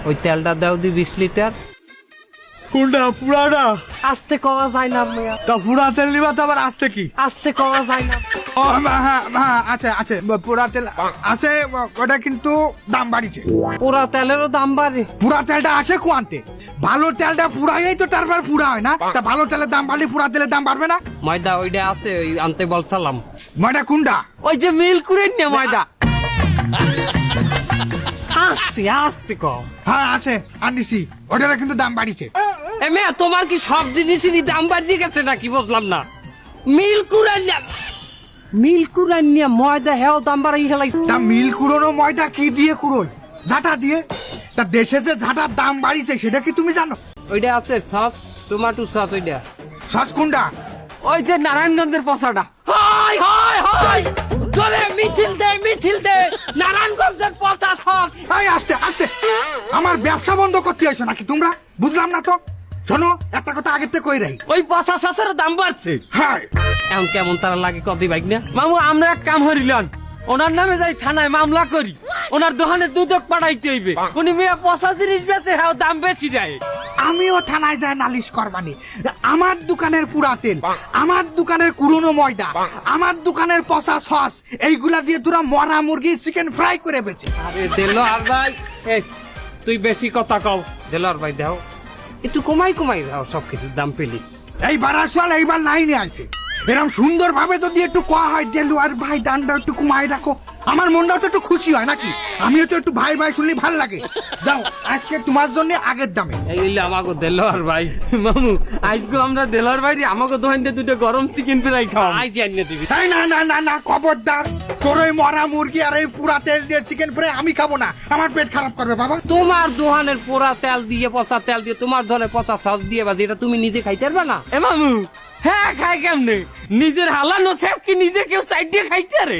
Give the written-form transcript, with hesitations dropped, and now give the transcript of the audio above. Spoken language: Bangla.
ওই তেলটা দাও দি 20 লিটার। কোনটা পুরাটা? আস্তে কওয়া যায় না মিয়া, তা পুরা তেল নিবা তো আবার আসতে কি? আস্তে কওয়া যায় না। ও হ্যাঁ হ্যাঁ আছে আছে পুরা তেল আছে, ওটা কিন্তু দাম বাড়িছে। পুরা তেলেরও দাম বাড়ে? পুরা তেলটা আসে কোয়ান্তে, ভালো তেলটা পুরাই তো তারপর পুরা হয় না, তা ভালো তেলের দাম বাড়লে পুরা তেলের দাম বাড়বে না? ময়দা ওইটা আছে, ওই আনতে বলছিলাম। ময়দা কোনটা? ওই যে মিল করে নিয়ে ময়দা। আস্তে আস্তে কও। হ্যাঁ আছে আনিছি, ওটার কিন্তু দাম বাড়িছে। এ মেয়ে, তোমার কি সব জিনিসেরই দাম বাড়িয়ে গেছে নাকি বুঝলাম না। মিল কুড়াইয়া ময়দা হেও দাম বাড়াই হেলাই। তা মিল কুড়োনো ময়দা কি দিয়ে কুড়োয়? ঝাঁটা দিয়ে। তা দেশে যে ঝাঁটার দাম বাড়িছে সেটা কি তুমি জানো? ওইটা আছে সস, টমেটো সস ওইটা। সস কোনটা? ওই যে নারায়ণগঞ্জের পচাটা। হাই হাই হাই, চলে মিছিল দে নারায়ণগঞ্জের পচা সস। এই আস্তে আস্তে, আমার ব্যবসা বন্ধ করতে আইছো নাকি তোমরা? বুঝলাম না তো। শোনো, একটা কথা আগের থেকে কই রাই, ওই পচা সসের দাম বাড়ছে। হ্যাঁ এখন কেমন তারা লাগে কদি বাইক না। মামু আমরা এক কাম হরিলাম, ওনার নামে যাই থানায় মামলা করি, ওনার দোকানে দুধক পাঠাইতে হইবে। উনি মেয়ে পচা জিনিস বেচে, হ্যাঁ দাম বেশি দেয়। আমিও থানায় যায় নালিশ করবানি। আমার দোকানের পুরা তেল, আমার দোকানের কুড়োনো ময়দা, আমার দোকানের পচা সস, এইগুলা দিয়ে তোরা মরা মুরগি চিকেন ফ্রাই করে বেচে। আরে দেলোয়ার ভাই, এই তুই বেশি কথা কও। দেলোয়ার ভাই দাও, একটু কমাই দাও সবকিছুর দাম পেলিস। এই বারাসাল এইবার লাইনে আছে, এরকম সুন্দর ভাবে যদি একটু কোয়া হয় দেলুয়ার ভাই দানটা একটু কমাই রাখো, আমার মনটাও তো একটু খুশি হয় নাকি? আমিও তো একটু ভাই ভাই শুনলে ভাল লাগে। যাও আজকে তোমার জন্য আগের দামে। এই হইলে আমাকে দেলোয়ার ভাই। মামু আজকে আমরা দেলার বাইরে আমাকে দোকান দিয়ে দুটো গরম চিকেন ফ্রাই খাওয়াম। আই জানিয়ে দিবি। এই না না না না, খবরদার, তোর ওই মরা মুরগি আর এই পুরা তেল দিয়ে চিকেন ফ্রাই আমি খাবো না, আমার পেট খারাপ করবে বাবা। তোমার দোকানের পোড়া তেল দিয়ে পচা তেল দিয়ে তোমার ধরে পচা সস দিয়ে বাজি, এটা তুমি নিজে খাইতে পারবে না। এ মামু, হ্যাঁ খাই কেমনে? নিজের হালানো সেব কি নিজে কেউ সাইড দিয়ে খাইতে পারে?